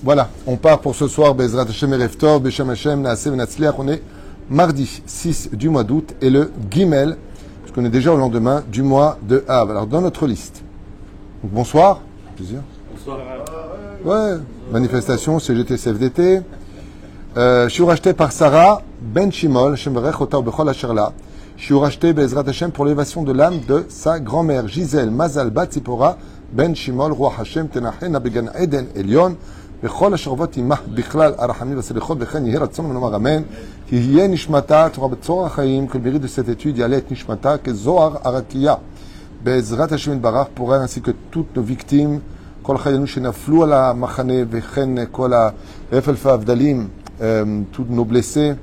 Voilà, on part pour ce soir, Bezrat Hashem Erev Tov, Beshem Hashem, Naaseh Venatzliach. On est mardi 6 du mois d'août et le Gimel, puisqu'on est déjà au lendemain du mois de Av. Alors, dans notre liste. Donc, bonsoir. Plaisir. Bonsoir. Ouais, manifestation CGT CFDT. Shiur acheté par Sarah Ben Shimol, Hashem Berech Ota Bechol Asherla. Shiur acheté Bezrat Hashem pour l'élévation de l'âme de sa grand-mère Gisèle Mazal Bat Zipora Ben Shimol, Roi Hashem Tenachena Began Eden Elion. בכל השרבות עמך בכלל הרחמים והסליחות וכן יהי רצון ונאמר אמן כי יהיה נשמתה תורה בצור החיים כל מérite de cette étude יעלה את נשמתה כזוהר הרקיע בעזרת השם יתברך pour elle ainsi que toutes nos victimes כל חיילינו שנפלו על המחנה וכן כל הרפל והבדלים tous nos blessés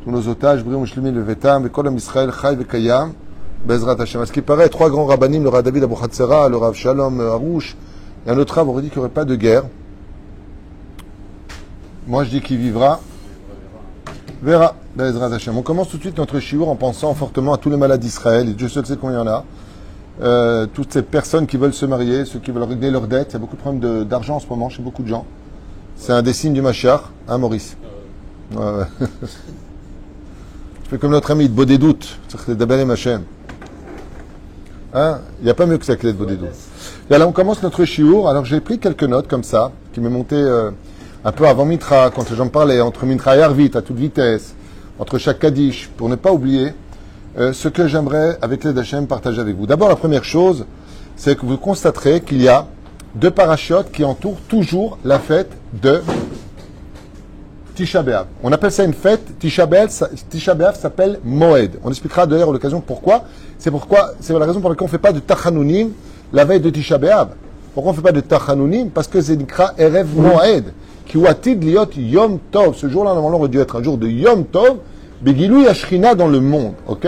tous nos otages בריאים ושלמים בביתם וכל עם ישראל חי וקיים בעזרת השם. À ce qui paraît, trois grands rabbinim, le Rav David Abuchatzera, le Rav Shalom Harouche et un autre Rav aurait dit qu'il n'y aurait pas de guerre. Moi, je dis qu'il vivra, verra. On commence tout de suite notre shiur en pensant fortement à tous les malades d'Israël. Et Dieu seul sait combien il y en a. Toutes ces personnes qui veulent se marier, ceux qui veulent régler leurs dettes. Il y a beaucoup de problèmes d'argent en ce moment chez beaucoup de gens. C'est un des signes du Mashiach, hein, Maurice? Ouais. Je fais comme notre ami de Bodédout. Hein? Il n'y a pas mieux que ça, clé de Bodédout. Et là, on commence notre shiur. Alors, j'ai pris quelques notes comme ça, qui m'est monté un peu avant Mitra, quand les gens me parlaient, entre Mitra et Arvit, à toute vitesse, entre chaque Kaddish, pour ne pas oublier ce que j'aimerais, avec l'aide d'Hachem, partager avec vous. D'abord, la première chose, c'est que vous constaterez qu'il y a deux parachutes qui entourent toujours la fête de Tisha B'Av. On appelle ça une fête. Tisha B'Av s'appelle Moed. On expliquera d'ailleurs à l'occasion pourquoi. C'est la raison pour laquelle on ne fait pas de Tachanounim la veille de Tisha B'Av. Pourquoi on ne fait pas de Tachanounim? Parce que c'est Nikra Erev Moed. Qui ouatid liot Yom Tov. Ce jour-là, normalement, aurait dû être un jour de Yom Tov, Begilou Yashrina dans le monde. Ok?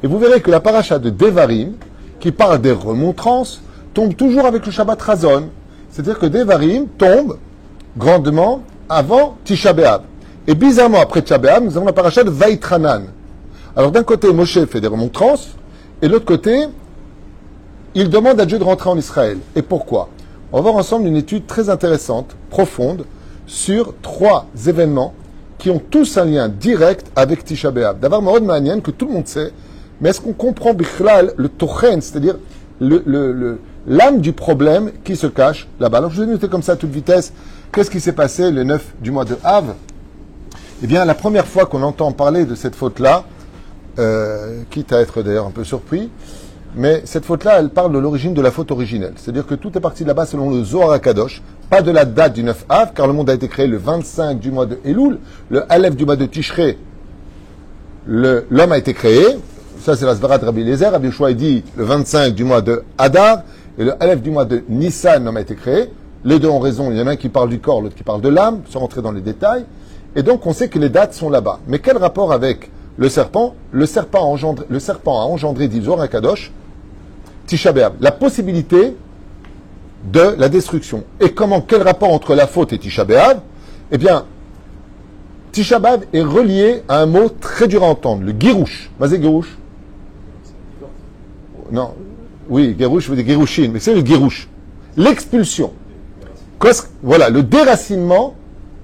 Et vous verrez que la paracha de Devarim, qui parle des remontrances, tombe toujours avec le Shabbat Razon. C'est-à-dire que Devarim tombe grandement avant Tisha B'Av. Et bizarrement, après Tisha B'Av, nous avons la paracha de Vaitranan. Alors d'un côté, Moshe fait des remontrances, et de l'autre côté, il demande à Dieu de rentrer en Israël. Et pourquoi? On va voir ensemble une étude très intéressante, profonde, sur trois événements qui ont tous un lien direct avec Tisha B'Av. D'abord, Morod Ma'anien, que tout le monde sait, mais est-ce qu'on comprend Bichlal, le Tochen, c'est-à-dire l'âme du problème qui se cache là-bas? Alors, je vais noter comme ça à toute vitesse, qu'est-ce qui s'est passé le 9 du mois de Av? Eh bien, la première fois qu'on entend parler de cette faute-là, quitte à être d'ailleurs un peu surpris, mais cette faute-là, elle parle de l'origine de la faute originelle. C'est-à-dire que tout est parti de là-bas selon le Zohar HaKadosh, pas de la date du 9 Av, car le monde a été créé le 25 du mois de Elul, le Aleph du mois de Tishrei, l'homme a été créé, ça c'est la Svara de Rabbi Eliezer, Rabbi Yoshua dit le 25 du mois de Hadar, et le Aleph du mois de Nissan, l'homme a été créé, les deux ont raison, il y en a un qui parle du corps, l'autre qui parle de l'âme, sans rentrer dans les détails, et donc on sait que les dates sont là-bas. Mais quel rapport avec le serpent? Le serpent a engendré, dit Zohar HaKadosh, Tisha B'Av, la possibilité de la destruction. Et quel rapport entre la faute et Tisha B'Av? Eh bien, Tisha B'Av est relié à un mot très dur à entendre, le Girouche. Mazé Girouche? Non, oui, Girouche veut dire Girouchine, mais c'est le Girouche. L'expulsion. Voilà, le déracinement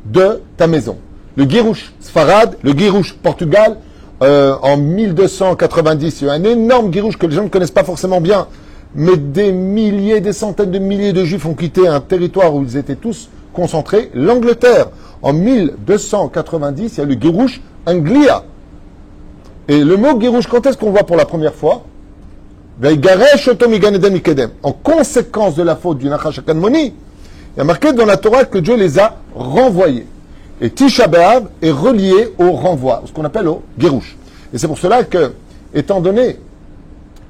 de ta maison. Le Girouche Sfarad, le Girouche Portugal, en 1290, il y a un énorme Girouche que les gens ne connaissent pas forcément bien, mais des milliers, des centaines de milliers de Juifs ont quitté un territoire où ils étaient tous concentrés, l'Angleterre. En 1290, il y a le Girouche Anglia. Et le mot Girouche, quand est-ce qu'on voit pour la première fois? En conséquence de la faute du Nachash HaKadmoni, il y a marqué dans la Torah que Dieu les a renvoyés. Et Tisha B'Av est relié au renvoi, ce qu'on appelle au Girouche. Et c'est pour cela que, étant donné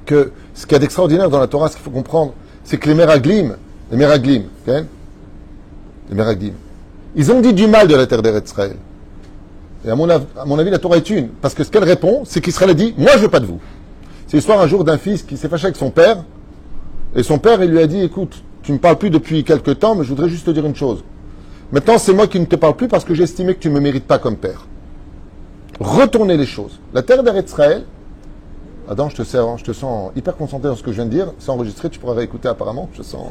que ce qu'il y a d'extraordinaire dans la Torah, ce qu'il faut comprendre, c'est que les Meraglim, okay? Ils ont dit du mal de la terre d'Israël. Et à mon avis, la Torah est une. Parce que ce qu'elle répond, c'est qu'Israël a dit, moi je veux pas de vous. C'est l'histoire un jour d'un fils qui s'est fâché avec son père. Et son père, il lui a dit, écoute, tu me parles plus depuis quelque temps, mais je voudrais juste te dire une chose. Maintenant, c'est moi qui ne te parle plus parce que j'estimais que tu ne me mérites pas comme père. Retournez les choses. La terre d'Israël Adam, je te sens hyper concentré dans ce que je viens de dire. C'est enregistré, tu pourras réécouter apparemment. Je sens.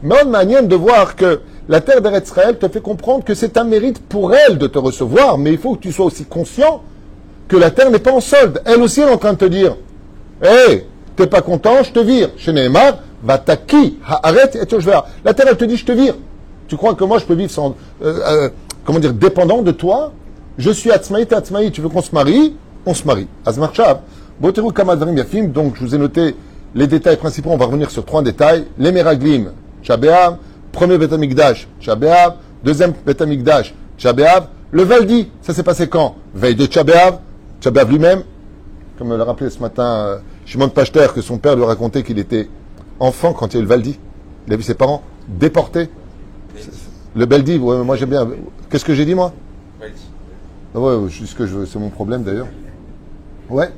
Mais une manière de voir que la terre d'Eretz Israël te fait comprendre que c'est un mérite pour elle de te recevoir, mais il faut que tu sois aussi conscient que la terre n'est pas en solde. Elle aussi, elle est en train de te dire, hey, t'es pas content, je te vire. Chez Neymar, va taki, arrête et tu verras. La terre, elle te dit, je te vire. Tu crois que moi, je peux vivre sans, dépendant de toi? Je suis Atzmaï, t'es Atzmaï. Tu veux qu'on se marie? On se marie. Azmarchav. Boteru Kamadvarim Yafim. Donc, je vous ai noté les détails principaux. On va revenir sur 3 détails. Les Meraglim, Tchabéav. Premier Beth Amikdash, Tchabéav. Deuxième Beth Amikdash, Tchabéav. Le Valdi, ça s'est passé quand? Veille de Tchabéav. Tchabéav lui-même, comme l'a rappelé ce matin Shimon Pachter, que son père lui racontait qu'il était enfant quand il y a eu le Valdi. Il a vu ses parents déportés. Le Beldi, ouais, moi j'aime bien. Qu'est-ce que j'ai dit, moi? Ouais, c'est mon problème d'ailleurs. Ouais.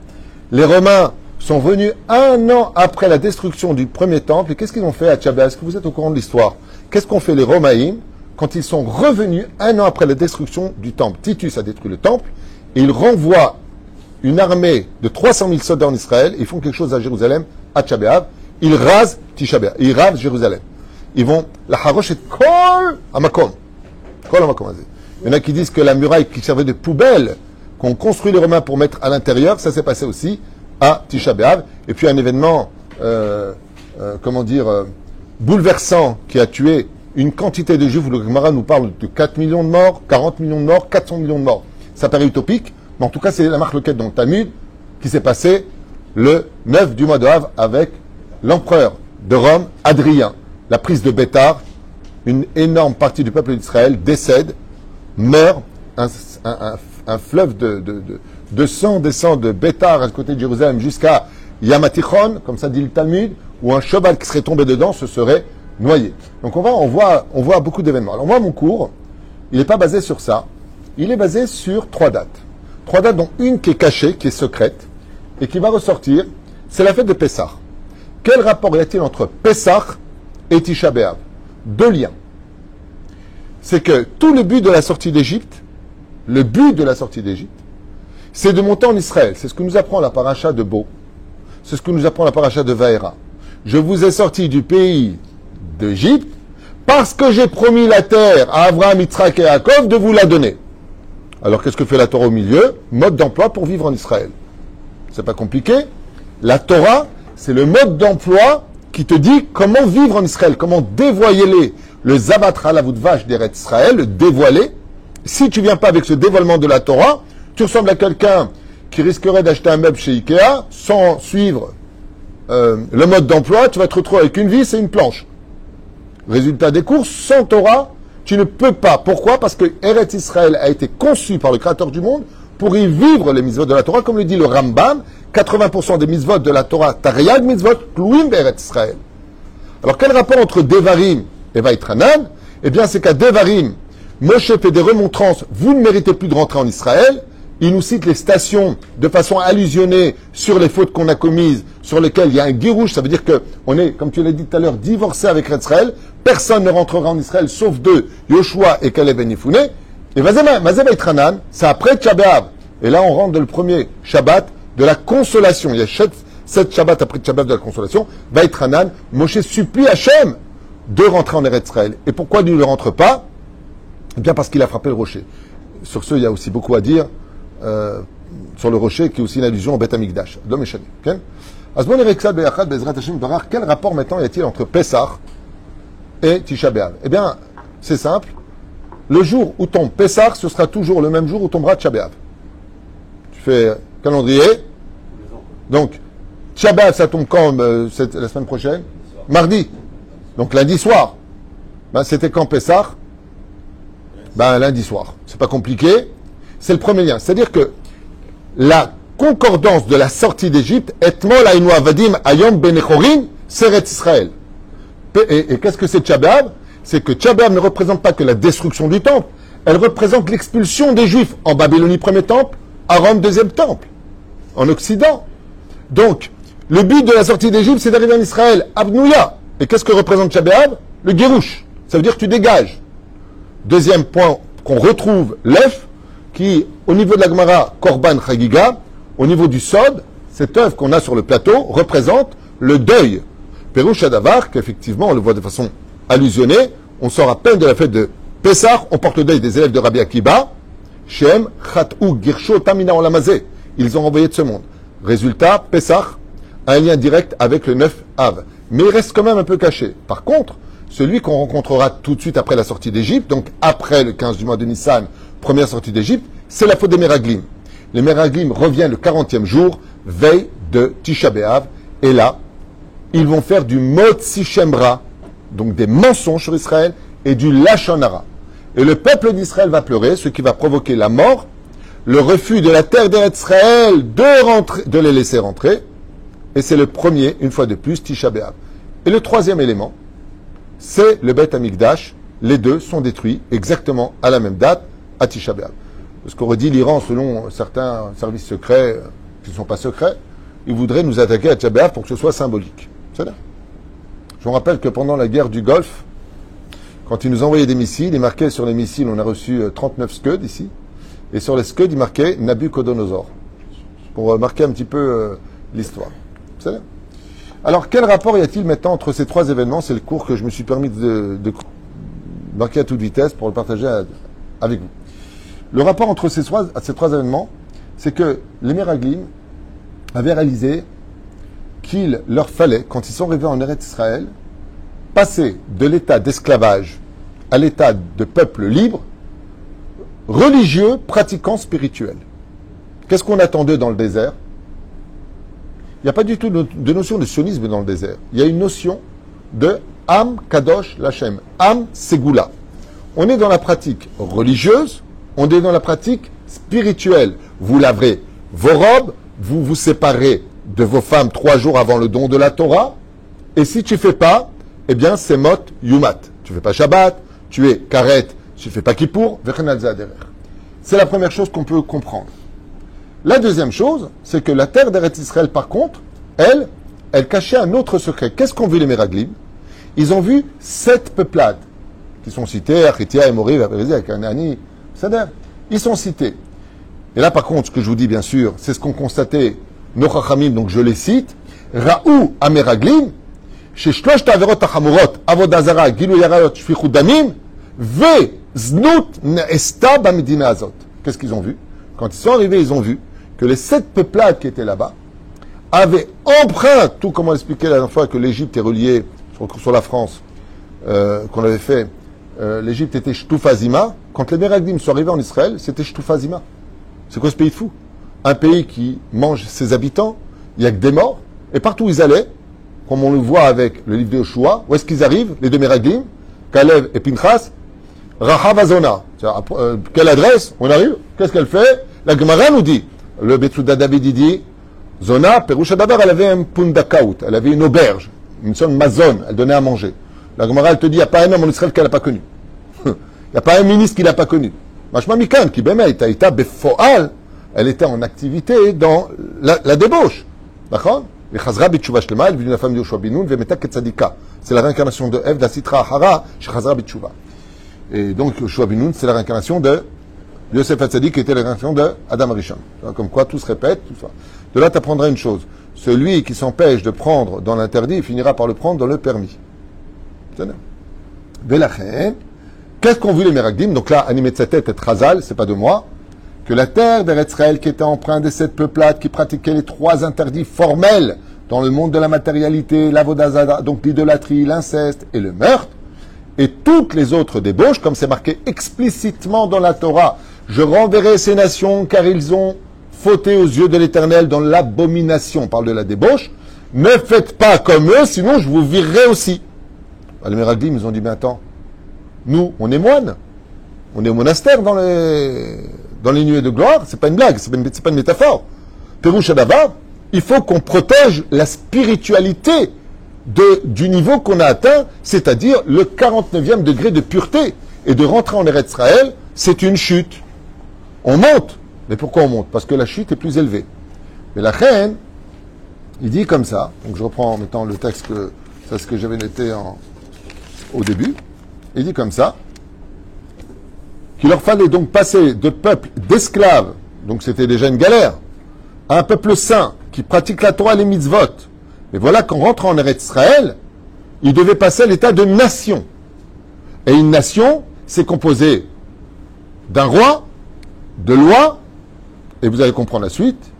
Les Romains sont venus 1 an après la destruction du premier temple. Et qu'est-ce qu'ils ont fait à Tchabéav? Est-ce que vous êtes au courant de l'histoire? Qu'est-ce qu'ont fait les Romaïm quand ils sont revenus 1 an après la destruction du temple? Titus a détruit le temple et il renvoie une armée de 300 000 soldats en Israël. Ils font quelque chose à Jérusalem, à Tchabéav. Ils rasent Tisha ils rasent Jérusalem. Ils vont la Harosh et Kol Amakom. Kol Amakom. Il y en a qui disent que la muraille qui servait de poubelle qu'ont construit les Romains pour mettre à l'intérieur, ça s'est passé aussi à Tisha B'Av. Et puis un événement, bouleversant qui a tué une quantité de Juifs, où le Gemara nous parle de 4 millions de morts, 40 millions de morts, 400 millions de morts. Ça paraît utopique, mais en tout cas c'est la marque dans le Talmud qui s'est passé le 9 du mois de Av avec l'empereur de Rome, Adrien. La prise de Bétar, une énorme partie du peuple d'Israël décède, meurt, un fleuve de sang descend de Bétar à côté de Jérusalem jusqu'à Yamatichon, comme ça dit le Talmud, où un cheval qui serait tombé dedans se serait noyé. Donc on voit beaucoup d'événements. Alors moi, mon cours, il n'est pas basé sur ça, il est basé sur 3 dates. 3 dates, dont une qui est cachée, qui est secrète, et qui va ressortir, c'est la fête de Pessah. Quel rapport y a-t-il entre Pessah et Tisha B'Av? 2 liens. C'est que tout le but de la sortie d'Égypte, c'est de monter en Israël. C'est ce que nous apprend la paracha de Bo. C'est ce que nous apprend la paracha de Vaera. Je vous ai sorti du pays d'Égypte parce que j'ai promis la terre à Abraham, Yitzhak et Yaakov de vous la donner. Alors qu'est-ce que fait la Torah au milieu? Mode d'emploi pour vivre en Israël. C'est pas compliqué. La Torah, c'est le mode d'emploi qui te dit comment vivre en Israël, comment dévoiler le Zabatra, la voûte vache d'Eretz Israël, le dévoiler. Si tu viens pas avec ce dévoilement de la Torah, tu ressembles à quelqu'un qui risquerait d'acheter un meuble chez Ikea sans suivre le mode d'emploi. Tu vas te retrouver avec une vis et une planche. Résultat des courses, sans Torah, tu ne peux pas. Pourquoi? Parce que Eretz Israël a été conçu par le Créateur du monde pour y vivre les mitzvot de la Torah, comme le dit le Rambam. 80% des mitzvot de la Torah, Tariag mitzvot, Kluim Eretz Israël. Alors quel rapport entre Devarim et Vaitranan? Eh bien, c'est qu'à Devarim, Moshe fait des remontrances. Vous ne méritez plus de rentrer en Israël. Il nous cite les stations de façon allusionnée sur les fautes qu'on a commises, sur lesquelles il y a un guirouche. Ça veut dire qu'on est, comme tu l'as dit tout à l'heure, divorcé avec Israël. Personne ne rentrera en Israël sauf 2, Yoshua et Caleb ben Yefouné. Et Mazeva Itranan, c'est après Tchabéav. Et là, on rentre dans le premier Shabbat de la consolation. Il y a 7 Shabbats après Tchabéav de la consolation. Vaitranan, Moshe supplie Hachem de rentrer en Eretz Israël. Et pourquoi il ne rentre pas? Eh bien, parce qu'il a frappé le rocher. Sur ce, il y a aussi beaucoup à dire sur le rocher, qui est aussi une allusion au Beth Amikdash. L'homme est chané. Quel rapport maintenant y a-t-il entre Pessah et Tisha B'Av? Eh bien, c'est simple. Le jour où tombe Pessah, ce sera toujours le même jour où tombera Tisha B'Av. Tu fais calendrier. Donc, Tisha B'Av, ça tombe quand la semaine prochaine? Mardi. Donc, lundi soir. Ben, c'était quand Pessah? Ben, lundi soir. C'est pas compliqué. C'est le premier lien. C'est-à-dire que la concordance de la sortie d'Égypte, Etmol Aïnou Avadim Ayom Benechorin, c'est Eretz Israël. Et qu'est-ce que c'est Tisha B'Av? C'est que Tisha B'Av ne représente pas que la destruction du temple, elle représente l'expulsion des Juifs en Babylonie, premier temple, à Rome, deuxième temple, en Occident. Donc, le but de la sortie d'Égypte, c'est d'arriver en Israël, Abnouya. Et qu'est-ce que représente Tisha B'Av? Le Guérouche. Ça veut dire que tu dégages. Deuxième point qu'on retrouve, l'Ef, qui, au niveau de la Gemara, Korban Chagiga, au niveau du Sod, cette œuvre qu'on a sur le plateau représente le deuil. Pérouche Adavar, qu'effectivement, on le voit de façon allusionnée, on sort à peine de la fête de Pessah, on porte le deuil des élèves de Rabbi Akiba, Shem, Khatou, Girsho, Tamina, Olamazé. Ils ont envoyé de ce monde. Résultat, Pessah a un lien direct avec le 9 Av. Mais il reste quand même un peu caché. Par contre, celui qu'on rencontrera tout de suite après la sortie d'Égypte, donc après le 15 du mois de Nissan, première sortie d'Égypte, c'est la faute des Meraglim. Les Meraglim reviennent le 40e jour, veille de Tisha B'Av, et là, ils vont faire du Motzi Shemra, donc des mensonges sur Israël, et du Lashon Hara. Et le peuple d'Israël va pleurer, ce qui va provoquer la mort, le refus de la terre d'Israël de les laisser rentrer, et c'est le premier, une fois de plus, Tisha B'Av. Et le troisième élément, c'est le Beth Amikdash. Les deux sont détruits exactement à la même date, à Tisha B'Av. Ce qu'aurait dit l'Iran, selon certains services secrets, qui ne sont pas secrets, ils voudraient nous attaquer à Tisha B'Av pour que ce soit symbolique. C'est là. Je vous rappelle que pendant la guerre du Golfe, quand ils nous envoyaient des missiles, il marquait sur les missiles, on a reçu 39 Scud ici, et sur les Scud, il marquait Nabucodonosor, pour marquer un petit peu l'histoire. C'est là. Alors, quel rapport y a-t-il maintenant entre ces trois événements? C'est le cours que je me suis permis de marquer à toute vitesse pour le partager avec vous. Le rapport entre ces trois événements, c'est que les Meraglim avaient réalisé qu'il leur fallait, quand ils sont arrivés en Eretz Israël, passer de l'état d'esclavage à l'état de peuple libre, religieux, pratiquant, spirituel. Qu'est-ce qu'on attendait dans le désert? Il n'y a pas du tout de notion de sionisme dans le désert. Il y a une notion de Am Kadosh Lachem, Am Segula. On est dans la pratique religieuse, on est dans la pratique spirituelle. Vous laverez vos robes, vous vous séparez de vos femmes 3 jours avant le don de la Torah, et si tu ne fais pas, eh bien c'est Mot Yumat. Tu ne fais pas Shabbat, tu es Karet, tu ne fais pas Kippour, c'est la première chose qu'on peut comprendre. La deuxième chose, c'est que la terre d'Eretz Israël, par contre, elle cachait un autre secret. Qu'est-ce qu'ont vu les Meraglim? Ils ont vu 7 peuplades qui sont citées, Achitia, Emori, Vaperizia, Kanani, Sader. Ils sont cités. Et là, par contre, ce que je vous dis, bien sûr, c'est ce qu'ont constaté nos Chachamim, donc je les cite. Raou Ameraglim, chez Shlosh Taverot Achamurot, Avodazara, Gilou Yarayot, Shfichut Damim, Ve Znut Ne'esta Bamedina Azot. Qu'est-ce qu'ils ont vu? Quand ils sont arrivés, ils ont vu que les 7 peuplades qui étaient là-bas avaient empreint, tout comme on expliquait la dernière fois que l'Égypte est reliée sur la France, qu'on avait fait, l'Égypte était Shtoufazima. Quand les Meraglim sont arrivés en Israël, c'était Shtoufazima. C'est quoi ce pays de fou? Un pays qui mange ses habitants, il n'y a que des morts, et partout où ils allaient, comme on le voit avec le livre de Yoshua, où est-ce qu'ils arrivent, les deux Meraglim, Kalev et Pinchas, Rahavazona. Quelle adresse? On arrive, qu'est-ce qu'elle fait? La Gemara nous dit, le Betsouda David dit, Zona, Perusha Dabar, elle avait un pundakaout, elle avait une auberge, une sorte de mazone, elle donnait à manger. La Gemara, elle te dit, il n'y a pas un homme en Israël qu'elle n'a pas connu. Il n'y a pas un ministre qui ne l'a pas connu. Mashma Mikan, qui bémet, Taïta Befoal, elle était en activité dans la débauche. D'accord? Et Chazra Bitshuva Shlema, elle vit d'une femme de Yoshua Binoun, Vemeta Ketzadika. C'est la réincarnation de Ev, d'Asitra Ahara, chez Chazra Bitshuva. Et donc, Yoshua Binoun, c'est la réincarnation de Yosef Hatzadik, qui était la réincarnation de Adam Rishon. Comme quoi, tout se répète, tout ça. De là, tu apprendras une chose. Celui qui s'empêche de prendre dans l'interdit, il finira par le prendre dans le permis. C'est là. Velachen, qu'est-ce qu'ont vu les Meragdim? Donc là, animé de sa tête, être Hazal, c'est pas de moi, que la terre d'Eretz Israël qui était empreinte des 7 peuplades qui pratiquaient les 3 interdits formels dans le monde de la matérialité, l'avodazada, donc l'idolâtrie, l'inceste et le meurtre, et toutes les autres débauches, comme c'est marqué explicitement dans la Torah, je renverrai ces nations car ils ont fauté aux yeux de l'Éternel dans l'abomination. On parle de la débauche. Ne faites pas comme eux, sinon je vous virerai aussi. Les Meraglim, ils ont dit, mais attends, nous, on est moines. On est au monastère dans les nuées de gloire. C'est pas une blague, c'est pas une métaphore. Pérouche Adavar, il faut qu'on protège la spiritualité du niveau qu'on a atteint, c'est-à-dire le 49e degré de pureté. Et de rentrer en Eretz Israël, c'est une chute. On monte. Mais pourquoi on monte? Parce que la chute est plus élevée. Mais la reine, il dit comme ça, donc je reprends en mettant le texte c'est ce que j'avais noté au début, il dit comme ça, qu'il leur fallait donc passer de peuple d'esclaves, donc c'était déjà une galère, à un peuple saint, qui pratiquent la Torah et les mitzvot. Mais voilà qu'en rentrant en Eretz Israël, ils devaient passer à l'état de nation. Et une nation, c'est composé d'un roi, de lois, et vous allez comprendre la suite,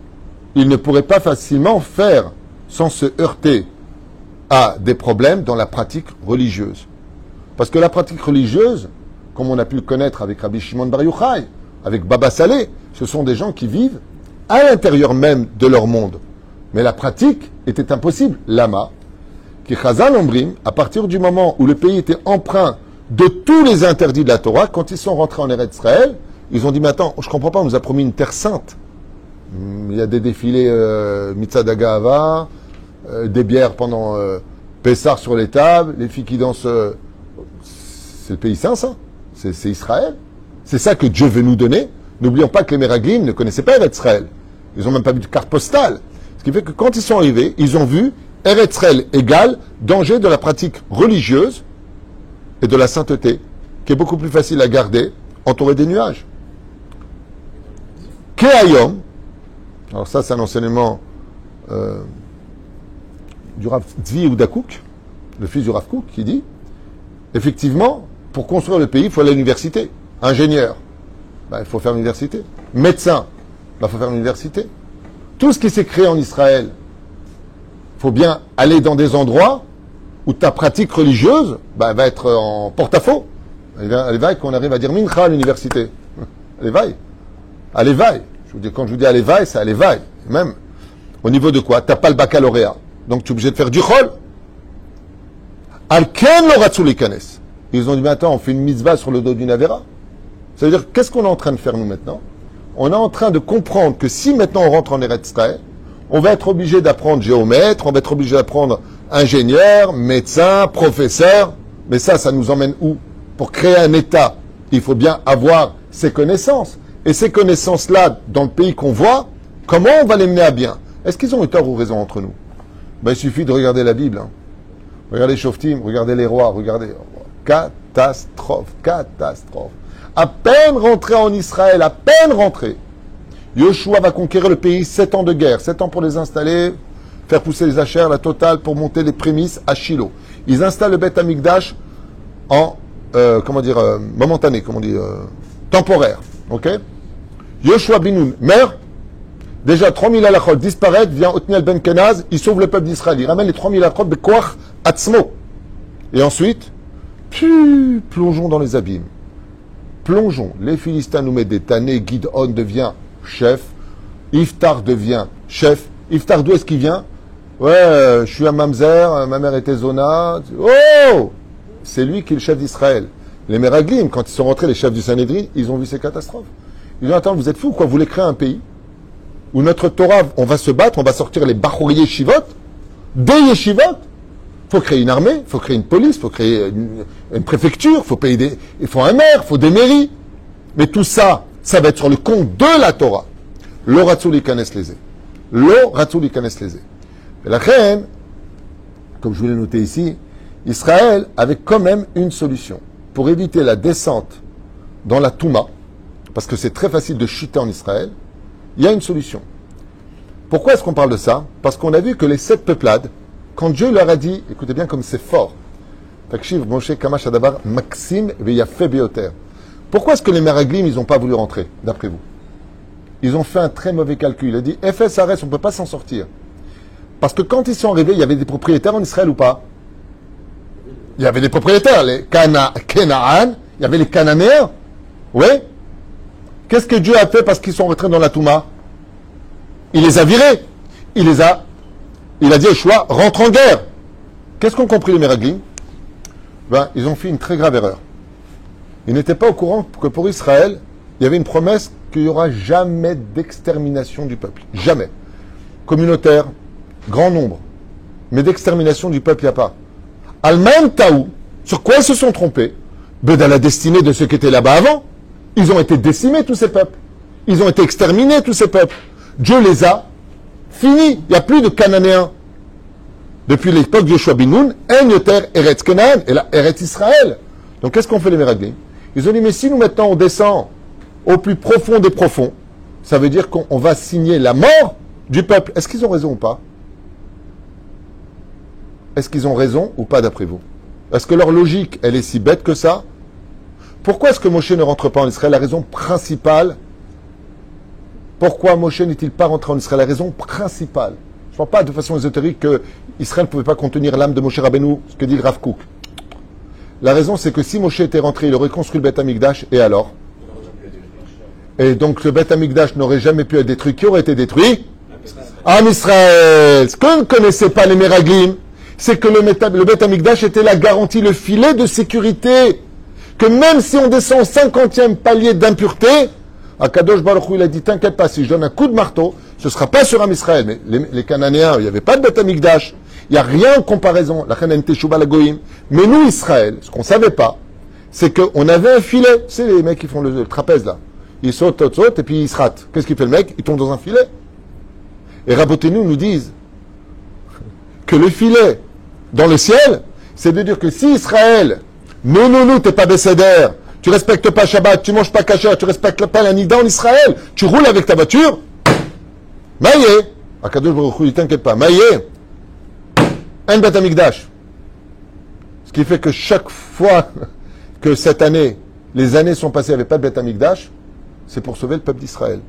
ils ne pourraient pas facilement faire sans se heurter à des problèmes dans la pratique religieuse. Parce que la pratique religieuse, comme on a pu le connaître avec Rabbi Shimon Bar Yochai, avec Baba Saleh, ce sont des gens qui vivent à l'intérieur même de leur monde. Mais la pratique était impossible. Lama, qui Chazal Ombrim, à partir du moment où le pays était empreint de tous les interdits de la Torah, quand ils sont rentrés en Eretz Israël, ils ont dit, mais attends, je ne comprends pas, on nous a promis une terre sainte. Il y a des défilés Mitzad Agahava, des bières pendant Pessah sur les tables, les filles qui dansent. C'est le pays saint, ça. C'est Israël. C'est ça que Dieu veut nous donner. N'oublions pas que les Meraglim ne connaissaient pas Eretz Israël. Ils n'ont même pas vu de carte postale. Ce qui fait que quand ils sont arrivés, ils ont vu Eretz Israël égale danger de la pratique religieuse et de la sainteté, qui est beaucoup plus facile à garder, entouré des nuages. Keayom, alors ça c'est un enseignement du Rav Tzvi Udakouk, le fils du Rav Kook, qui dit, effectivement, pour construire le pays, il faut aller à l'université. Ingénieur, il faut faire l'université. Médecin, il faut faire l'université. Tout ce qui s'est créé en Israël, il faut bien aller dans des endroits où ta pratique religieuse va être en porte-à-faux. Allez, vaille, qu'on arrive à dire Mincha à l'université. Allez, vaille. Allez, vaille. Quand je vous dis allez, vaille, c'est allez, vaille. Même au niveau de quoi? Tu n'as pas le baccalauréat. Donc tu es obligé de faire du chol. Al-ken lo ratzu likanes. Ils ont dit, mais attends, on fait une mitzvah sur le dos d'une avera. Ça veut dire, qu'est-ce qu'on est en train de faire nous maintenant? On est en train de comprendre que si maintenant on rentre en Eretz Israël, on va être obligé d'apprendre géomètre, on va être obligé d'apprendre ingénieur, médecin, professeur. Mais ça nous emmène où? Pour créer un État, il faut bien avoir ces connaissances. Et ces connaissances-là, dans le pays qu'on voit, comment on va les mener à bien? Est-ce qu'ils ont eu tort ou raison entre nous? Il suffit de regarder la Bible. Regardez Shoftim, regardez les rois, regardez. Catastrophe, catastrophe. À peine rentré en Israël, à peine rentré, Yoshua va conquérir le pays, 7 ans de guerre, 7 ans pour les installer, faire pousser les achères, la totale, pour monter les prémices à Shiloh. Ils installent le Beth Amikdash en, momentané, temporaire. Ok? Yoshua Binoun meurt, déjà 3000 halachot disparaissent, vient Otniel Ben Kenaz, il sauve le peuple d'Israël, il ramène les 3000 halachot de Koach Atzmo. Et ensuite, plongeons dans les abîmes. Plongeons. Les Philistins nous mettent des tannés, Gidon devient chef, Iftar devient chef. Iftar, d'où est-ce qu'il vient? Ouais, je suis à Mamzer, ma mère était Zona. Oh! C'est lui qui est le chef d'Israël. Les Meraglim, quand ils sont rentrés, les chefs du Sanhédrin, ils ont vu ces catastrophes. Ils ont dit, attends, vous êtes fous, quoi? Vous voulez créer un pays où notre Torah, on va se battre, on va sortir les Bachour Yeshivot, des Yeshivot. Il faut créer une armée, il faut créer une police, il faut créer une préfecture, il faut un maire, il faut des mairies. Mais tout ça, ça va être sur le compte de la Torah. Lo ratzou likanes lezé. Lo ratzou likanes lezé. Et la reine, comme je vous l'ai noté ici, Israël avait quand même une solution. Pour éviter la descente dans la Touma, parce que c'est très facile de chuter en Israël, il y a une solution. Pourquoi est-ce qu'on parle de ça? Parce qu'on a vu que les 7 peuplades, quand Dieu leur a dit, écoutez bien comme c'est fort, Takshiv Moshe Kamash Adabar Maxim Veyafe Beoter. Pourquoi est-ce que les Meraglim, ils n'ont pas voulu rentrer, d'après vous? Ils ont fait un très mauvais calcul. Il a dit, FSRS, on ne peut pas s'en sortir. Parce que quand ils sont arrivés, il y avait des propriétaires en Israël ou pas? Il y avait des propriétaires, les Canaan, il y avait les Cananéens. Oui? Qu'est-ce que Dieu a fait parce qu'ils sont rentrés dans la Touma? Il les a virés. Il a dit au choix, rentre en guerre. Qu'est-ce qu'ont compris les Meraglim? Ils ont fait une très grave erreur. Ils n'étaient pas au courant que pour Israël, il y avait une promesse qu'il n'y aura jamais d'extermination du peuple. Jamais. Communautaire, grand nombre. Mais d'extermination du peuple, il n'y a pas. Allemagne, Taou, sur quoi ils se sont trompés? Dans la destinée de ceux qui étaient là-bas avant. Ils ont été décimés, tous ces peuples. Ils ont été exterminés, tous ces peuples. Dieu les a finis. Il n'y a plus de Cananéens. Depuis l'époque de Yoshua Binoun, En Yoter Eretz Canaan, et là, Eretz Israël. Donc qu'est-ce qu'on fait les Meraglim? Ils ont dit, mais si nous maintenant on descend au plus profond des profonds, ça veut dire qu'on va signer la mort du peuple, est-ce qu'ils ont raison ou pas? Est-ce qu'ils ont raison ou pas d'après vous? Est-ce que leur logique, elle est si bête que ça? Pourquoi est-ce que Moshe ne rentre pas en Israël? La raison principale, pourquoi Moshe n'est-il pas rentré en Israël? La raison principale. Je ne parle pas de façon ésotérique que Israël ne pouvait pas contenir l'âme de Moshe Rabbeinu, ce que dit le Rav Kook. La raison, c'est que si Moshe était rentré, il aurait construit le Beth Amikdash, et alors? Et donc le Beth Amikdash n'aurait jamais pu être détruit. Qui aurait été détruit? En Israël. Ce qu'on ne connaissait pas les Meraglim, c'est que le Beth Amikdash était la garantie, le filet de sécurité. Que même si on descend au 50e palier d'impureté, Akadosh Baruch Hu, il a dit, t'inquiète pas, si je donne un coup de marteau, ce ne sera pas sur Am Israël. Mais les Cananéens, il n'y avait pas de Beth Amikdash. Il n'y a rien en comparaison. La Chanan Teshuva la Goïm. Mais nous, Israël, ce qu'on ne savait pas, c'est qu'on avait un filet. C'est les mecs qui font le trapèze là. Ils sautent, et puis ils se ratent. Qu'est-ce qu'il fait le mec? Il tombe dans un filet. Et Rabotenu nous disent que le filet dans le ciel, c'est de dire que si Israël, non, t'es pas Besséder, tu respectes pas Shabbat, tu manges pas kasher, tu respectes pas la Nida en Israël, tu roules avec ta voiture, Maïe, Akadosh Baruch Hu, t'inquiète pas, Maïe, un Beth Amikdash. Ce qui fait que chaque fois que cette année, les années sont passées avec pas de Beth Amikdash, c'est pour sauver le peuple d'Israël.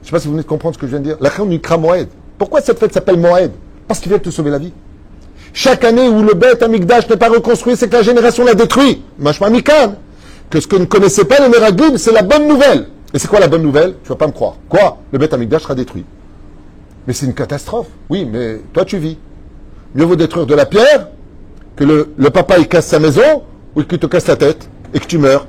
Je ne sais pas si vous venez de comprendre ce que je viens de dire. La Chon Nikra Moed. Pourquoi cette fête s'appelle Moed? Parce qu'il vient te sauver la vie. Chaque année où le Beth Amikdash n'est pas reconstruit, c'est que la génération l'a détruit. Mashma Mikan. Que ce que ne connaissait pas les Meraglim, c'est la bonne nouvelle. Et c'est quoi la bonne nouvelle? Tu vas pas me croire. Quoi? Le Beth Amikdash sera détruit. Mais c'est une catastrophe. Oui, mais toi tu vis. Mieux vaut détruire de la pierre que le papa il casse sa maison ou qu'il te casse la tête et que tu meurs.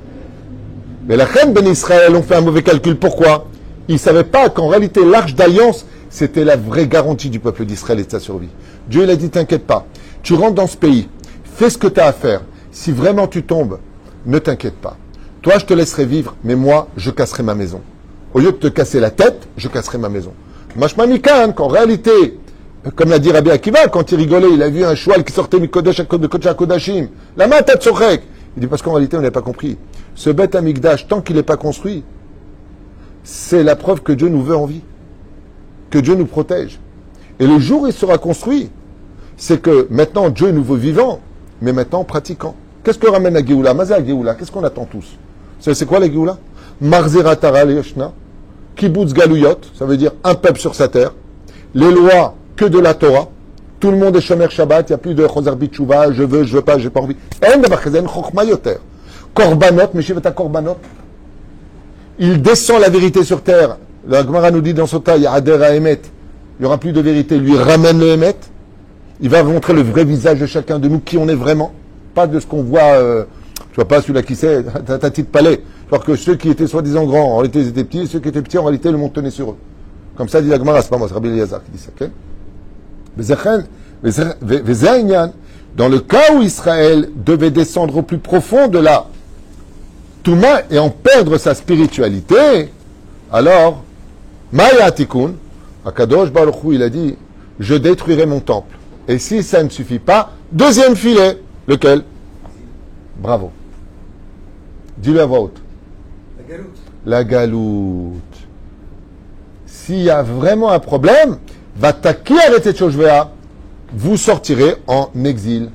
Mais la reine Ben Israël ont fait un mauvais calcul. Pourquoi? Ils ne savaient pas qu'en réalité l'arche d'alliance c'était la vraie garantie du peuple d'Israël et de sa survie. Dieu il a dit t'inquiète pas, tu rentres dans ce pays, fais ce que tu as à faire. Si vraiment tu tombes, ne t'inquiète pas. Toi je te laisserai vivre, mais moi je casserai ma maison. Au lieu de te casser la tête, je casserai ma maison. Mashma Mikan, qu'en réalité, comme l'a dit Rabbi Akiva, quand il rigolait, il a vu un cheval qui sortait de Kodesh à Kodashim. La main tête sur rek. Il dit parce qu'en réalité on n'a pas compris. Ce Beth Amikdash, tant qu'il n'est pas construit, c'est la preuve que Dieu nous veut en vie. Que Dieu nous protège. Et le jour où il sera construit, c'est que maintenant Dieu nous veut vivants, mais maintenant pratiquants. Qu'est-ce que ramène la Géoula? Mazé la Géoula, qu'est-ce qu'on attend tous? C'est quoi la Géoula? Marzeratara Leoshna, Kibbutz Galouyot, ça veut dire un peuple sur sa terre, les lois que de la Torah, tout le monde est Shomer Shabbat, il n'y a plus de Choser Bitchouva, je veux pas, j'ai pas envie. En de Bachazen Chochma Yoter. Korbanot, Meshiveta Korbanot. Il descend la vérité sur terre. La Gemara nous dit dans Sota, il y a Ader à Emet. Il n'y aura plus de vérité. Lui ramène le Emet. Il va montrer le vrai visage de chacun de nous, qui on est vraiment. Pas de ce qu'on voit, tu vois pas celui-là qui c'est, ta petite palais. Alors que ceux qui étaient soi-disant grands, en réalité ils étaient petits, et ceux qui étaient petits, en réalité le monde tenait sur eux. Comme ça dit la Gemara, c'est pas moi, c'est Rabbi Eliezer qui dit ça, ok? Dans le cas où Israël devait descendre au plus profond de la Touma et en perdre sa spiritualité, alors, Maya Tikkun, Akadosh Baruch Hu, il a dit, je détruirai mon temple. Et si ça ne suffit pas, deuxième filet, lequel? Bravo. Dis-le à voix haute. La galoute. La galoute. S'il y a vraiment un problème, Vataki arrêtez de Shoshvea, vous sortirez en exil.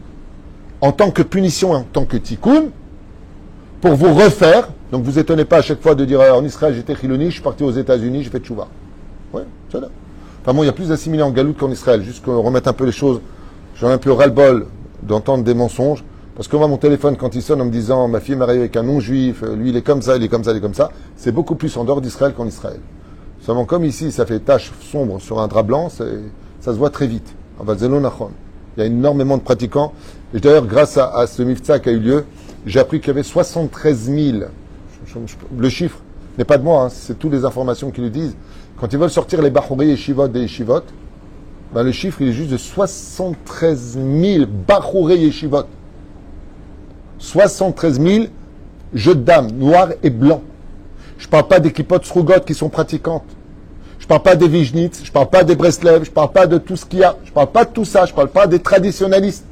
En tant que punition, en tant que tikkun, pour vous refaire. Donc vous étonnez pas à chaque fois de dire en Israël j'étais chiloni, je suis parti aux États-Unis, j'ai fait tchouva. Ouais, c'est là. Enfin bon, il y a plus d'assimilés en galoute qu'en Israël. Juste qu'on remette un peu les choses. J'en ai un peu ras-le-bol d'entendre des mensonges. Parce que moi, mon téléphone, quand il sonne en me disant ma fille est mariée avec un non-juif, lui il est comme ça, il est comme ça, il est comme ça, c'est beaucoup plus en dehors d'Israël qu'en Israël. Seulement comme ici, ça fait tache sombre sur un drap blanc, ça se voit très vite. Il y a énormément de pratiquants. Et d'ailleurs, grâce à ce mifta qui a eu lieu, j'ai appris qu'il y avait 73 000. Le chiffre n'est pas de moi, hein, c'est toutes les informations qui le disent. Quand ils veulent sortir les Bachouré Yeshivot des Yeshivot, ben le chiffre il est juste de 73 000 Bachouré Yeshivot. 73 000 jeux de dames, noirs et blancs. Je ne parle pas des kippot srugot qui sont pratiquantes. Je ne parle pas des Vijnitz, je ne parle pas des Breslev, je ne parle pas de tout ce qu'il y a. Je ne parle pas de tout ça, je ne parle pas des traditionnalistes.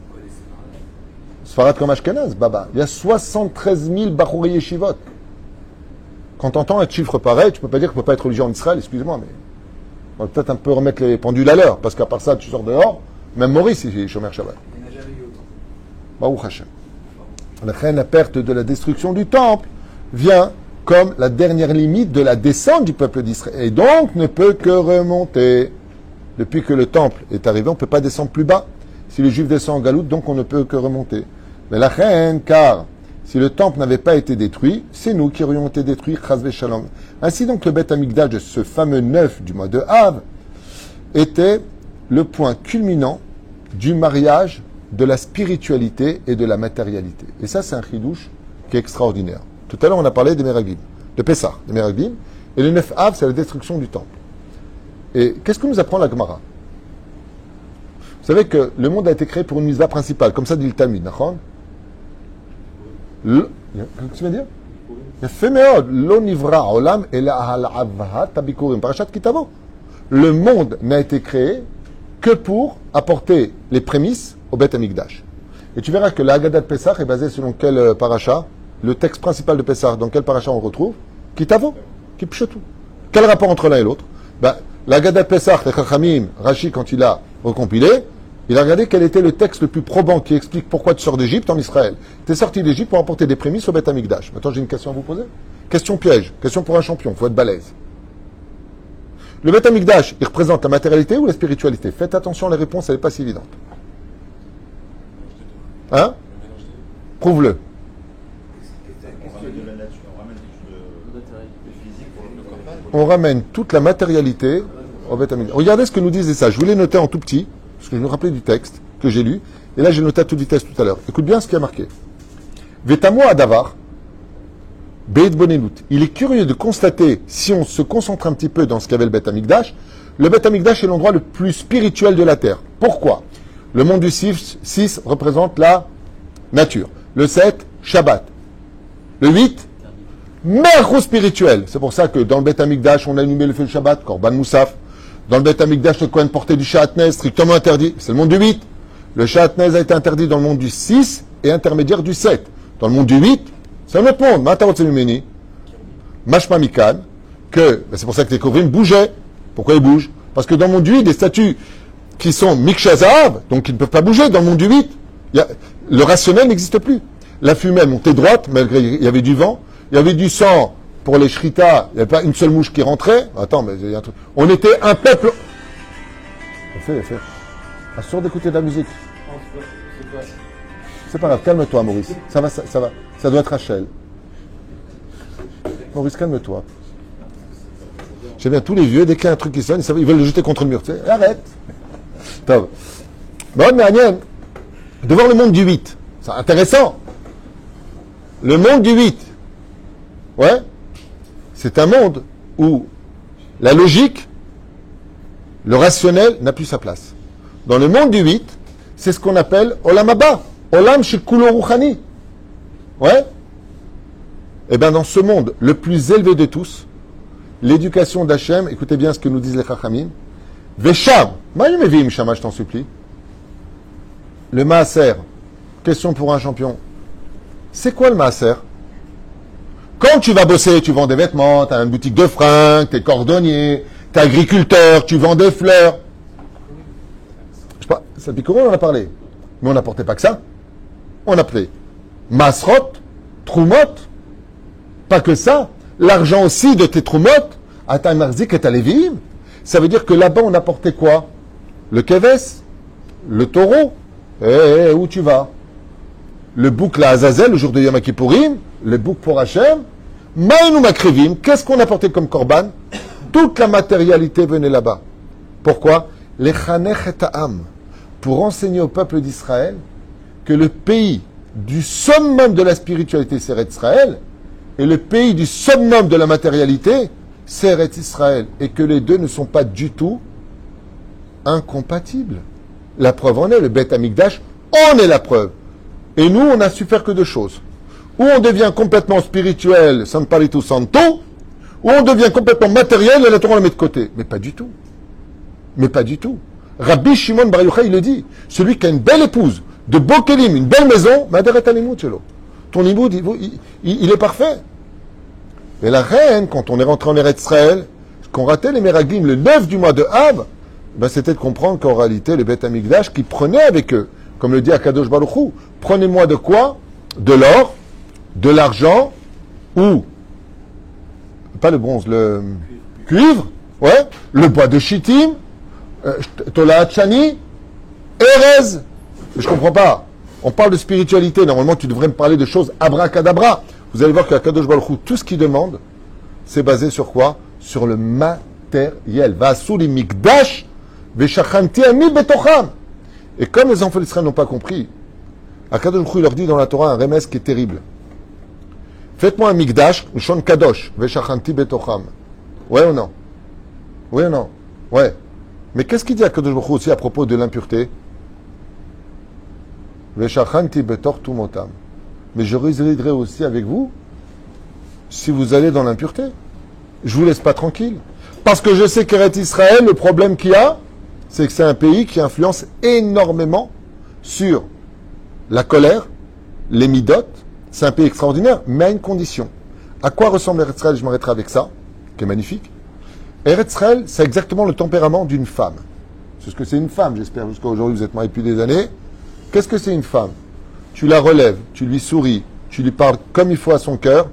Sfarad comme Ashkenaz, Baba. Il y a 73 000 Bachouré Yeshivot. Quand tu entends un chiffre pareil, tu ne peux pas dire qu'il ne peut pas être religieux en Israël, excuse-moi, mais On va peut-être un peu remettre les pendules à l'heure, parce qu'à part ça, tu sors dehors, même Maurice, il est Shomer Shabbat. Il n'y en a jamais eu autant. Baruch Hashem. La perte de la destruction du temple vient comme la dernière limite de la descente du peuple d'Israël. Et donc ne peut que remonter. Depuis que le temple est arrivé, on ne peut pas descendre plus bas. Si les Juifs descendent en galoute, donc on ne peut que remonter. Mais la reine, car si le temple n'avait pas été détruit, c'est nous qui aurions été détruits, chas shalom. Ainsi donc le Beth Amikdash de ce fameux 9 du mois de Av était le point culminant du mariage de la spiritualité et de la matérialité. Et ça, c'est un chidouche qui est extraordinaire. Tout à l'heure, on a parlé des Meraglim, de Pessah, des Meraglim, et le 9 Av, c'est la destruction du temple. Et qu'est-ce que nous apprend la Gemara? Vous savez que le monde a été créé pour une mitzvah principale, comme ça dit le Talmud, d'accord? Qu'est-ce que tu veux dire? Le monde n'a été créé que pour apporter les prémices au Beth Amikdash. Et tu verras que la Haggadah de Pessah est basée selon quel paracha? Le texte principal de Pessah, dans quel paracha on retrouve? Kitavo, Kipshetu. Quel rapport entre l'un et l'autre? La Haggadah de Pessah, les Chachamim, Rashi, quand il a recompilé, il a regardé quel était le texte le plus probant qui explique pourquoi tu sors d'Égypte en Israël. Tu es sorti d'Égypte pour apporter des prémices au Beth Amikdash. Maintenant, j'ai une question à vous poser. Question piège, question pour un champion, il faut être balèze. Le Beth Amikdash, il représente la matérialité ou la spiritualité? Faites attention, les réponses, elle n'est pas si évidente. Hein? Prouve-le. On ramène toute la matérialité au Beth Amikdash. Regardez ce que nous disent les sages. Je voulais noter en tout petit, parce que je me rappelais du texte que j'ai lu, et là j'ai noté à toute vitesse tout à l'heure. Écoute bien ce qui a marqué. Vetamo Adavar, Beit Bonenut. Il est curieux de constater, si on se concentre un petit peu dans ce qu'avait le Beth Amikdash, le Beth Amikdash est l'endroit le plus spirituel de la terre. Pourquoi? Le monde du 6 représente la nature. Le 7, Shabbat. Le 8, merchou spirituel. C'est pour ça que dans le Beth Amikdash, on a allumé le feu de Shabbat, Korban Moussaf. Dans le Beth Amikdash, le Kohen portait du Shatnez, strictement interdit. C'est le monde du 8. Le Shatnez a été interdit dans le monde du 6 et intermédiaire du 7. Dans le monde du 8, c'est un autre monde. Matarot Selumeni, Mashma Mikan, que, c'est pour ça que les Kovrim bougeaient. Pourquoi ils bougent? Parce que dans le monde du 8, des statues qui sont Mikshazav, donc qui ne peuvent pas bouger dans le monde du 8, le rationnel n'existe plus. La fumée montait droite, malgré il y avait du vent. Il y avait du sang pour les shritas, il n'y avait pas une seule mouche qui rentrait. Attends, mais il y a un truc. On était un peuple. Fais. Assure d'écouter de la musique. C'est pas grave, calme-toi, Maurice. Ça va. Ça doit être Rachel. Maurice, calme-toi. J'aime bien tous les vieux, dès qu'il y a un truc qui sonne, ils veulent le jeter contre le mur. Tu sais, arrête. Bon, mais Agnès, de voir le monde du 8, c'est intéressant. Le monde du 8. Ouais, c'est un monde où la logique, le rationnel n'a plus sa place. Dans le monde du 8, c'est ce qu'on appelle Olam Haba, Olam Shekulo Ruchani. Ouais. Et bien dans ce monde le plus élevé de tous, l'éducation d'Hachem, écoutez bien ce que nous disent les Chachamim, Vesham, Ma'yimevim Shama, je t'en supplie. Le Maaser, question pour un champion. C'est quoi le Maaser? Quand tu vas bosser, tu vends des vêtements, tu as une boutique de fringues, tu es cordonnier, tu es agriculteur, tu vends des fleurs. Je sais pas, ça depuis comment on en a parlé? Mais on n'apportait pas que ça. On appelait Masrot, Troumot. Pas que ça. L'argent aussi de tes Troumot, à ta Marzik et ta Lévim. Ça veut dire que là-bas, on apportait quoi? Le Keves, le taureau. Où tu vas? Le bouc la Azazel, le jour de Yom Kippourim, le bouc pour Hachem, Maïnou Makrivim, qu'est-ce qu'on apportait comme korban? Toute la matérialité venait là-bas. Pourquoi? Les Chanech et Ta'am, pour enseigner au peuple d'Israël que le pays du summum de la spiritualité, c'est Eretz Israël, et le pays du summum de la matérialité, c'est Eretz Israël, et que les deux ne sont pas du tout incompatibles. La preuve en est, le Beth Amikdash en est la preuve. Et nous, on n'a su faire que deux choses. Ou on devient complètement spirituel, San Parito Santo, ou on devient complètement matériel et la Torah on le met de côté. Mais pas du tout. Mais pas du tout. Rabbi Shimon Bar Yochai, il le dit. Celui qui a une belle épouse, de beaux kelim, une belle maison, Maderet Alimut Shelo. Ton imoud, il est parfait. Et la reine, quand on est rentré en Eretz Israël, qu'ont raté les Meraglim le 9 du mois de Av, ben c'était de comprendre qu'en réalité, les Beth Amikdash qui prenaient avec eux, comme le dit Akadosh Baruch Hu, prenez-moi de quoi? De l'or, de l'argent, ou, pas le bronze, le cuivre, ouais, le bois de Shittim, Tola Chani, Erez. Mais je comprends pas. On parle de spiritualité. Normalement, tu devrais me parler de choses abracadabra. Vous allez voir qu'Akadosh Baruch Hu, tout ce qu'il demande, c'est basé sur quoi? Sur le matériel. Vasuli mikdash, veshachanti ami betocham. Et comme les enfants d'Israël n'ont pas compris, Akadosh Baruch Hu leur dit dans la Torah un remède qui est terrible. Faites-moi un mikdash, un shon kadosh, veshachanti betocham. Ouais ou non? Oui ou non? Ouais. Mais qu'est-ce qu'il dit Akadosh Baruch Hu aussi à propos de l'impureté? Veshachanti betor tumotam. Mais je résiderai aussi avec vous si vous allez dans l'impureté. Je vous laisse pas tranquille. Parce que je sais qu'Eretz Israël, le problème qu'il y a, c'est que c'est un pays qui influence énormément sur la colère, les midot. C'est un pays extraordinaire, mais à une condition. À quoi ressemble Eretz Israël? Je m'arrêterai avec ça, qui est magnifique. Eretz Israël, c'est exactement le tempérament d'une femme. C'est ce que c'est une femme, j'espère. Jusqu'à aujourd'hui, vous êtes mariés depuis des années. Qu'est-ce que c'est une femme? Tu la relèves, tu lui souris, tu lui parles comme il faut à son cœur,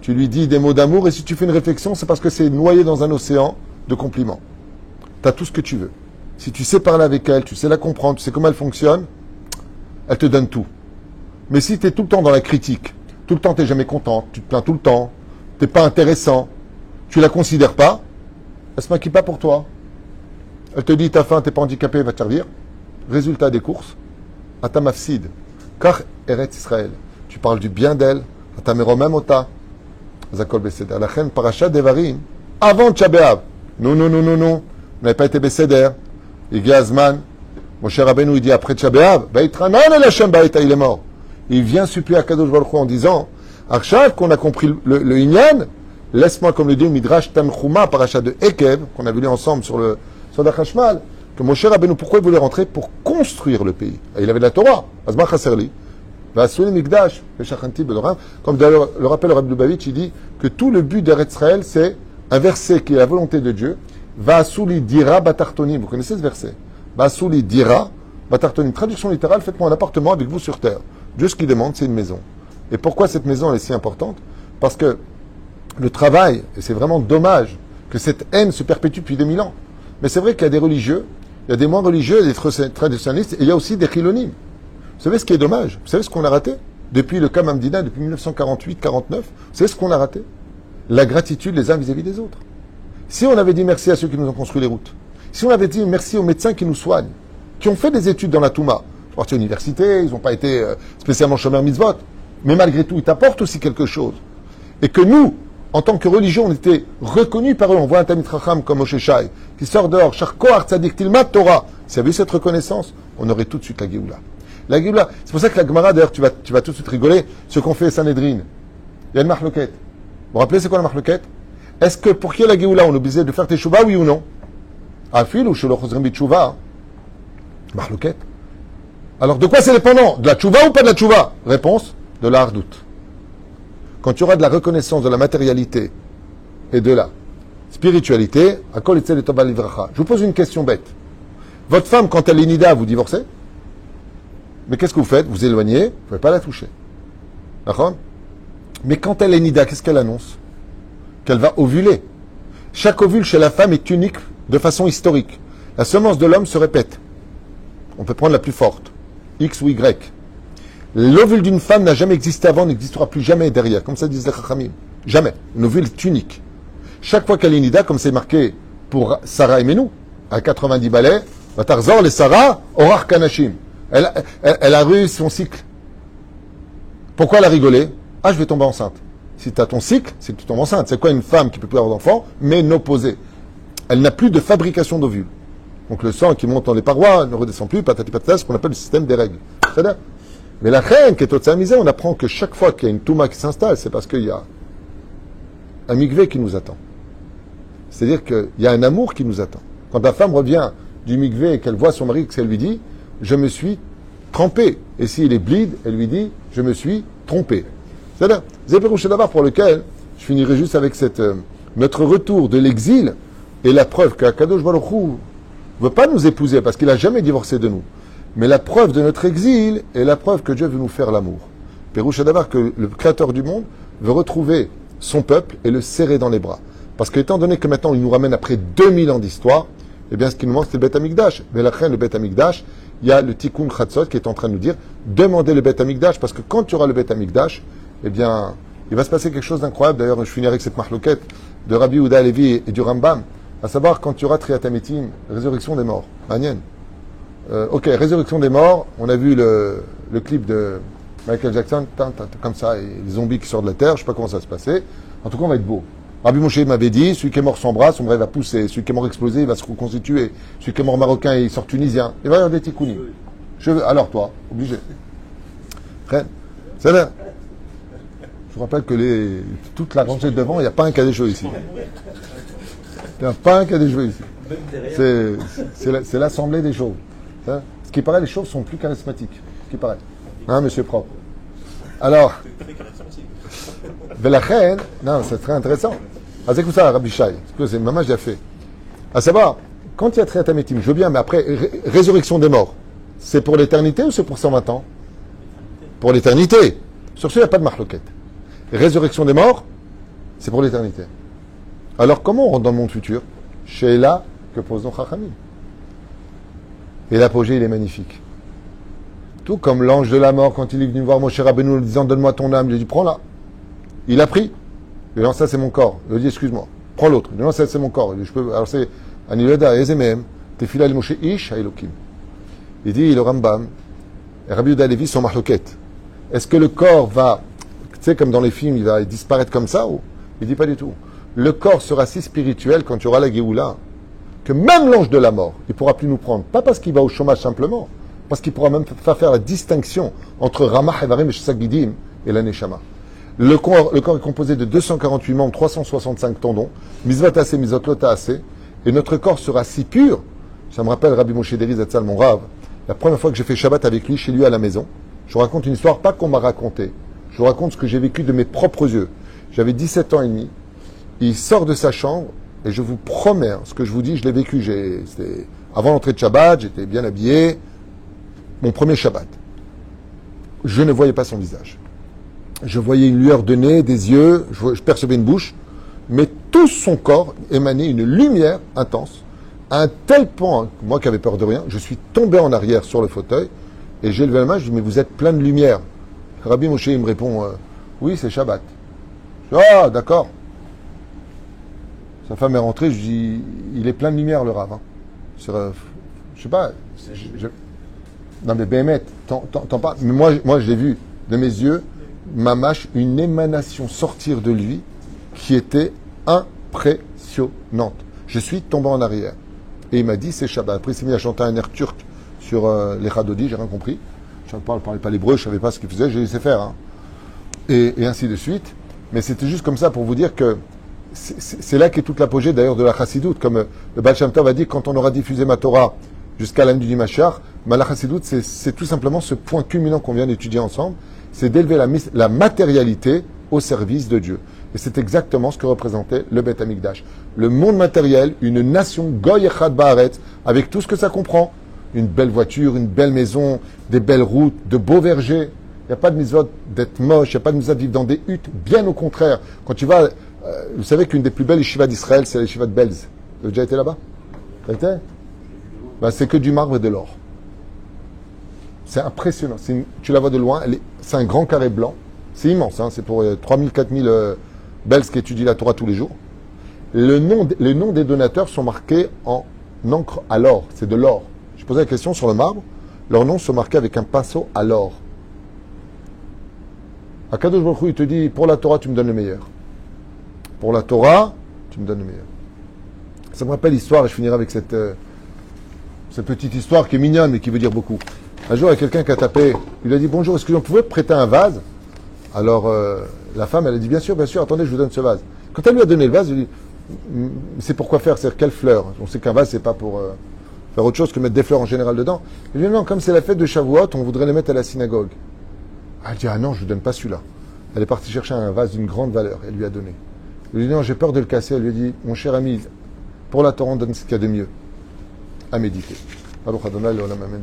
tu lui dis des mots d'amour, et si tu fais une réflexion, c'est parce que c'est noyé dans un océan de compliments. Tu as tout ce que tu veux. Si tu sais parler avec elle, tu sais la comprendre, tu sais comment elle fonctionne, elle te donne tout. Mais si tu es tout le temps dans la critique, tout le temps tu n'es jamais content, tu te plains tout le temps, tu n'es pas intéressant, tu la considères pas, elle se maquille pas pour toi. Elle te dit, t'as faim, t'es pas handicapé, va te servir. Résultat des courses, Ata mafsid. Car Eretz Israël, tu parles du bien d'elle, Ata meromem ota. Zakol Beseder. La reine Parashat Devarim, avant Tcha B'Av. Non, vous n'avez pas été Beseder. Igi Azman, mon cher Rabbeinu, il dit après Tcha B'Av, Beitranan el Hashem Baïta, il est mort. Il vient supplier à Kadosh Baruch Hu en disant, Arshav, qu'on a compris le Inyan, laisse-moi, comme le dit Midrash Tanchuma, Parashat de Ekev, qu'on a vu ensemble sur le Soda Hashmal, que mon cher Rabbeinu, pourquoi il voulait rentrer? Pour construire le pays. Et il avait de la Torah. Azman Chasserli. Comme d'ailleurs le rappelle le Rabbi Lubavitch, il dit que tout le but d'Eretz Israël, c'est un verset qui est la volonté de Dieu. Vasuli dira batartonim. Vous connaissez ce verset? Vasuli dira batartonim. Traduction littérale, faites-moi un appartement avec vous sur terre. Dieu, ce qu'il demande, c'est une maison. Et pourquoi cette maison elle est si importante? Parce que le travail, et c'est vraiment dommage que cette haine se perpétue depuis 2000 ans. Mais c'est vrai qu'il y a des religieux, il y a des moins religieux, des traditionnalistes, et il y a aussi des chilonim. Vous savez ce qui est dommage? Vous savez ce qu'on a raté? Depuis le Kam Amdina, depuis 1948-49, vous savez ce qu'on a raté? La gratitude les uns vis-à-vis des autres. Si on avait dit merci à ceux qui nous ont construit les routes, si on avait dit merci aux médecins qui nous soignent, qui ont fait des études dans la Touma, partis à l'université, ils n'ont pas été spécialement chômeurs mitzvot, mais malgré tout, ils t'apportent aussi quelque chose. Et que nous, en tant que religion, on était reconnus par eux. On voit un Talmid Chacham comme Moshe Shai, qui sort dehors, Charkoar Tzadik Tilmat Torah. S'il y avait eu cette reconnaissance, on aurait tout de suite la Géoula. La Géoula, c'est pour ça que la Gemara, d'ailleurs, tu vas tout de suite rigoler, ce qu'on fait Sanhedrin. Il y a une marloquette. Vous vous rappelez, c'est quoi la marloquette? Est-ce que pour qu'il y ait la Géoula, on est obligé de faire teshuva, oui ou non? Afil ou shelo chozrim b'tshuva? Marloquette. Alors, de quoi c'est dépendant? De la tchouva ou pas de la tchouva? Réponse, de la hardout. Quand tu auras de la reconnaissance de la matérialité et de la spiritualité, à kol etzel et tobal livracha. Je vous pose une question bête. Votre femme, quand elle est nida, vous divorcez? Mais qu'est-ce que vous faites? Vous éloignez, vous ne pouvez pas la toucher. D'accord? Mais quand elle est nida, qu'est-ce qu'elle annonce? Qu'elle va ovuler. Chaque ovule chez la femme est unique de façon historique. La semence de l'homme se répète. On peut prendre la plus forte. X ou Y. L'ovule d'une femme n'a jamais existé avant, n'existera plus jamais derrière. Comme ça disent les Chachamim. Jamais. Une ovule est unique. Chaque fois qu'elle est nida, comme c'est marqué pour Sarah et Menou, à 90 balais, Vatarzor les Sarah, Orar Kanashim. Elle a réussi son cycle. Pourquoi elle a rigolé? Ah, je vais tomber enceinte. Si tu as ton cycle, c'est que tu tombes enceinte. C'est quoi une femme qui peut plus avoir d'enfants, mais ménopausée? Elle n'a plus de fabrication d'ovules. Donc le sang qui monte dans les parois ne redescend plus, patati patata, ce qu'on appelle le système des règles. C'est-à-dire, mais la reine qui est au Tzamisé, on apprend que chaque fois qu'il y a une Touma qui s'installe, c'est parce qu'il y a un mikvé qui nous attend. C'est-à-dire qu'il y a un amour qui nous attend. Quand la femme revient du mikvé et qu'elle voit son mari, qu'elle lui dit, je me suis trompé. Et s'il est bleed, elle lui dit, je me suis trompé. C'est-à-dire, Zéperouché d'abord pour lequel, je finirai juste avec cette Notre retour de l'exil est la preuve qu'Akadosh Baruch Hu ne veut pas nous épouser parce qu'il n'a jamais divorcé de nous. Mais la preuve de notre exil est la preuve que Dieu veut nous faire l'amour. Pérouche d'abord que le créateur du monde veut retrouver son peuple et le serrer dans les bras. Parce que étant donné que maintenant il nous ramène après 2000 ans d'histoire, eh bien ce qui nous manque c'est le Beth Amikdash. Mais la reine, le Beth Amikdash, il y a le Tikkun Chatzot qui est en train de nous dire demandez le Beth Amikdash parce que quand tu auras le Beth Amikdash, eh bien il va se passer quelque chose d'incroyable. D'ailleurs je finirai avec cette marloquette de Rabbi Yehuda Halevi et du Rambam, à savoir quand tu auras Triat Hametim, résurrection des morts. Manienne. Ok, résurrection des morts, on a vu le clip de Michael Jackson, comme ça, et les zombies qui sortent de la terre, je ne sais pas comment ça va se passer. En tout cas, on va être beau. Rabbi Moshe m'avait dit, celui qui est mort sans bras, son bras va pousser. Celui qui est mort explosé, il va se reconstituer. Celui qui est mort marocain, il sort tunisien. Il va y avoir des tikounis. Alors toi, obligé. C'est là. Je vous rappelle que toute la rangée de devant, il n'y a pas un cas des choses ici. Il n'y a pas un cas des choses ici. C'est l'assemblée des chauves. Ce qui paraît, les chauves sont plus charismatiques. Ce qui paraît. Hein, monsieur propre. Alors, Velachen, non, c'est très intéressant. C'est comme ça, Rabbi Shai. C'est maman, j'ai fait. À savoir, quand il y a Triat Hametim, je veux bien, mais après, résurrection des morts, c'est pour l'éternité ou c'est pour 120 ans? Pour l'éternité. Sur ce, il n'y a pas de marloquette. Résurrection des morts, c'est pour l'éternité. Alors, comment on rentre dans le monde futur? Sheila que posons Chachamim. Et l'apogée, il est magnifique. Tout comme l'ange de la mort, quand il est venu voir Moshe Rabbeinu, en disant donne-moi ton âme, il a dit prends-la. Il a pris. Il a dit non, ça c'est mon corps. Il a dit excuse-moi, prends l'autre. Il a dit non, ça c'est mon corps. Il dit, je peux... Alors c'est Anilada, Ezemem, Tefila el Moshe Ish, Haïlokim. Il dit le Rambam, et Rabbi Yehuda Halevi sont marloquettes. Est-ce que le corps va, tu sais, comme dans les films, il va disparaître comme ça ou... Il dit pas du tout. Le corps sera si spirituel quand tu auras la Géoula que même l'ange de la mort, il ne pourra plus nous prendre. Pas parce qu'il va au chômage simplement, parce qu'il pourra même pas faire la distinction entre Ramah, Evarim et Sagidim et la Neshama. Le corps est composé de 248 membres, 365 tendons, Mizvat Aseh, Mizot Lota Aseh, et notre corps sera si pur. Ça me rappelle Rabbi Moshe Deri Zatzal, mon Rav, la première fois que j'ai fait Shabbat avec lui, chez lui à la maison. Je vous raconte une histoire, pas qu'on m'a raconté. Je vous raconte ce que j'ai vécu de mes propres yeux. J'avais 17 ans et demi. Il sort de sa chambre, et je vous promets, ce que je vous dis, je l'ai vécu. C'était avant l'entrée de Shabbat, j'étais bien habillé. Mon premier Shabbat. Je ne voyais pas son visage. Je voyais une lueur de nez, des yeux, je percevais une bouche, mais tout son corps émanait une lumière intense, à un tel point, moi qui avais peur de rien, je suis tombé en arrière sur le fauteuil, et j'ai levé la main, je dis, mais vous êtes plein de lumière. Rabbi Moshe, il me répond, oui, c'est Shabbat. Je dis, ah, d'accord. Sa femme est rentrée, je dis, il est plein de lumière, le Rav. Hein. Je sais pas, non mais Béhémet, t'en parles. Mais moi je l'ai vu de mes yeux, mamache, une émanation sortir de lui qui était impressionnante. Je suis tombé en arrière. Et il m'a dit, c'est Shabbat. Après, il s'est mis à chanter un air turc sur les Chadodi, j'ai rien compris. Je ne parlais pas l'hébreu, je ne savais pas ce qu'il faisait, j'ai laissé faire. Hein. Et ainsi de suite. Mais c'était juste comme ça pour vous dire que c'est là qu'est toute l'apogée d'ailleurs de la Chassidoute. Comme le Baal Shem Tov a dit, quand on aura diffusé ma Torah jusqu'à l'âme du Dimashar, la Chassidoute, c'est tout simplement ce point culminant qu'on vient d'étudier ensemble, c'est d'élever la matérialité au service de Dieu. Et c'est exactement ce que représentait le Beth Amikdash. Le monde matériel, une nation Goy Echad Baaretz, avec tout ce que ça comprend. Une belle voiture, une belle maison, des belles routes, de beaux vergers. Il n'y a pas de mitzvot d'être moche, il n'y a pas de mitzvot de vivre dans des huttes. Bien au contraire. Quand tu vas... vous savez qu'une des plus belles yeshivas d'Israël, c'est la yeshiva de Belz. Vous avez déjà été là-bas? Vous avez été? C'est que du marbre et de l'or. C'est impressionnant. Tu la vois de loin, c'est un grand carré blanc. C'est immense, hein, c'est pour 3000, 4000 Belges qui étudient la Torah tous les jours. Les noms des donateurs sont marqués en encre à l'or. C'est de l'or. Je posais la question sur le marbre. Leurs noms sont marqués avec un pinceau à l'or. Akadosh Baruch Hu, il te dit, pour la Torah, tu me donnes le meilleur. Pour la Torah, tu me donnes le meilleur. Ça me rappelle l'histoire, et je finirai avec cette petite histoire qui est mignonne, mais qui veut dire beaucoup. Un jour, il y a quelqu'un qui a tapé, il a dit, bonjour, est-ce que vous pouvez prêter un vase? Alors, la femme, elle a dit, bien sûr, attendez, je vous donne ce vase. Quand elle lui a donné le vase, je lui ai dit, c'est pour quoi faire? C'est-à-dire, quelle fleur? On sait qu'un vase, c'est pas pour faire autre chose que mettre des fleurs en général dedans. Il dit, non, comme c'est la fête de Shavuot, on voudrait les mettre à la synagogue. Elle dit, ah non, je ne vous donne pas celui-là. Elle est partie chercher un vase d'une grande valeur, elle lui a donné. Il lui dit non, j'ai peur de le casser. Elle lui dit, mon cher ami, pour la Torah, on donne ce qu'il y a de mieux à méditer. Baruch Adonai, Leolam Amen.